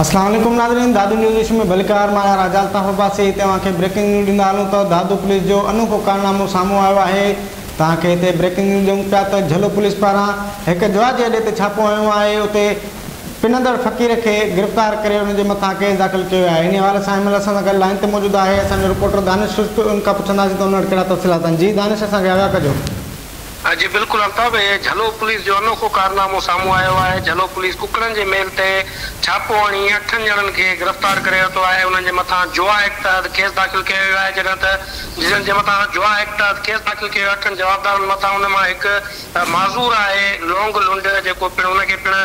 अस्सलाम वालेकुम नाज़रीन, दादू न्यूज़ में भलकार मां राजाल तहबासी तव्हांखे ब्रेकिंग न्यूज़ ॾींदा हलूं त दादू पुलिस जो अनोखो कारनामो साम्हूं आयो आहे। तव्हांखे हिते ब्रेकिंग न्यूज़ ॾियूं पिया त झलो पुलिस पारां हिकु जवाज अॾे ते छापो हयो आहे। उते पिनंदड़ फ़क़ीर खे गिरफ़्तार करे उनजे मथां केस दाख़िल कयो आहे। इन हवाले सां असां सां गॾु लाइन ते मौजूदु आहे असांजो रिपोर्टर दानिश उनखां पुछंदासीं त उन वटि कहिड़ा तफ़सीलात आहिनि। जी दानिश, असांखे आगाह कजो। जी बिल्कुलु अल्ताफ़, झलो पुलिस जो अनोखो कारनामो साम्हूं आयो आहे। झलो पुलिस कुकड़नि जे मेल ते छापो हणी 8 ॼणनि खे गिरफ़्तार करे वरितो आहे। उन्हनि जे मथां जुआ एक्ट तहत केस दाख़िल कयो वियो आहे। जॾहिं त जिन्हनि जे मथां जुआ एक्ट तहत केस दाख़िल कयो 8 जवाबदारनि मथां उन मां हिकु माज़ूर आहे लोंग लुंड, जेको पिणु उनखे पिणु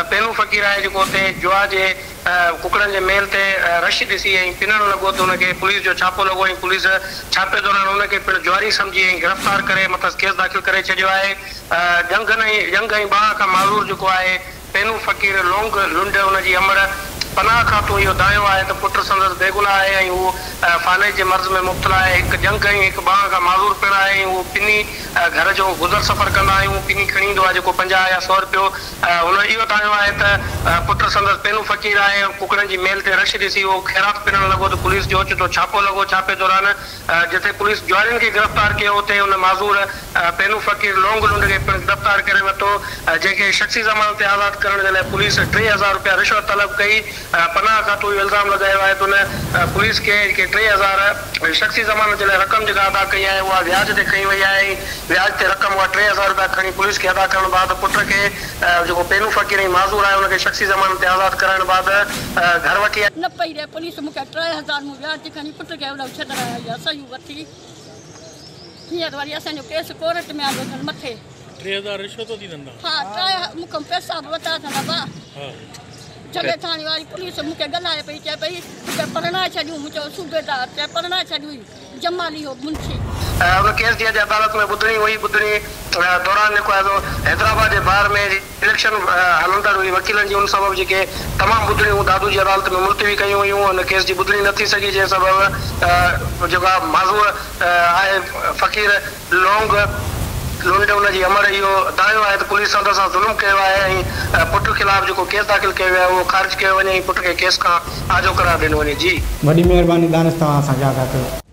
पेनू फ़क़ीर आहे, जेको हुते जुआ जे कुकड़नि जे मेल ते रश ॾिसी ऐं पिनणु लॻो त उनखे पुलिस जो छापो लॻो ऐं पुलिस छापे दौरान उनखे पिणु जुआरी सम्झी ऐं गिरफ़्तार करे मथां केस दाख़िल करे छॾियो आहे। जंग ऐं बाह खां माज़ूर जेको आहे पेनू फ़क़ीर लोंग लुंड, उनजी अमड़ पनाह खां तूं इहो दायो आहे त पुट संदसि बेगुनाह आहे ऐं उहो फाने जे मर्ज़ में मुब्तला आहे। हिकु जंग ऐं हिकु बाह खां माज़ूर पिणु आहे ऐं उहो पिनी घर जो गुज़र सफ़र कंदा आहियूं। पिनी खणी ईंदो आहे जेको 50 या 100 रुपयो। हुन इहो दायो आहे त पुट संदसि पेनू फ़क़ीर आहे। कुकड़नि जी मेल ते रश ॾिसी उहो ख़ैरात पिणणु लॻो त पुलिस जो ओचितो छापो लॻो। छापे दौरान जिथे पुलिस जुआरियुनि खे गिरफ़्तार कयो उते हुन माज़ूर पेनू फ़क़ीर लोंग लुंड खे पिणु गिरफ़्तार करे वरितो, जंहिंखे शख़्सी ज़मानत ते आज़ादु करण जे लाइ पुलिस 3000 रुपया रिश्वत तलब कई। पनाह खातो इहो इल्ज़ाम लॻायो आहे त उन पुलिस खे 3000 शख़्सी ज़मानत जे लाइ रक़म जेका अदा कई आहे उहा व्याज ते खई वई आहे। व्याज ते रक़म उहा 3000 रुपया खणी पुलिस खे अदा करण बाद पुट खे जेको पेनू फ़क़ीर ऐं माज़ूर आहे उनखे शख़्सी ज़मानत ते आज़ादु करण बाद घर वठी न पई रहे। पुलिस मूंखे 3000 मूं व्याज ते खणी पुट खे उन छॾण आई आहे सही वठी। हींअर वरी असांजो केस कोर्ट में आयो अथनि मथे। 3000 रिश्वत ॾींदा? हा, मूंखां पैसा बि वरिता अथनि बा। जॻह थाणे वारी पुलिस मूंखे ॻाल्हाए पई, चए पई मूंखे परणाए छॾियूं। मूं चयो सूबेदार चए परणाए छॾियूं जमाली हो मुंशी। उन केस जी अॼु अदालत में ॿुधणी हुई। ॿुधणी दौरान जेको आहे हैदराबाद जे बार में इलेक्शन हलंदड़ हुई वकीलनि जी, उन सबबु जेके तमामु ॿुधणियूं दादू जी अदालत में मुलतवी कयूं हुयूं। हुन केस जी ॿुधणी न थी सघी जंहिं सबबु जेका माज़ूर आहे फ़क़ीर लोंग लुंड, उनजी अमड़ इहो दायो आहे त पुलिस संदसि सां ज़ुल्म कयो आहे ऐं पुट ख़िलाफ़ जेको केस दाख़िल कयो वियो आहे उहो ख़ारिज कयो वञे ऐं पुट खे केस खां आजो करार ॾिनो वञे। जी वॾी महिरबानी दानिश, तव्हां असांखे आगाह कयो।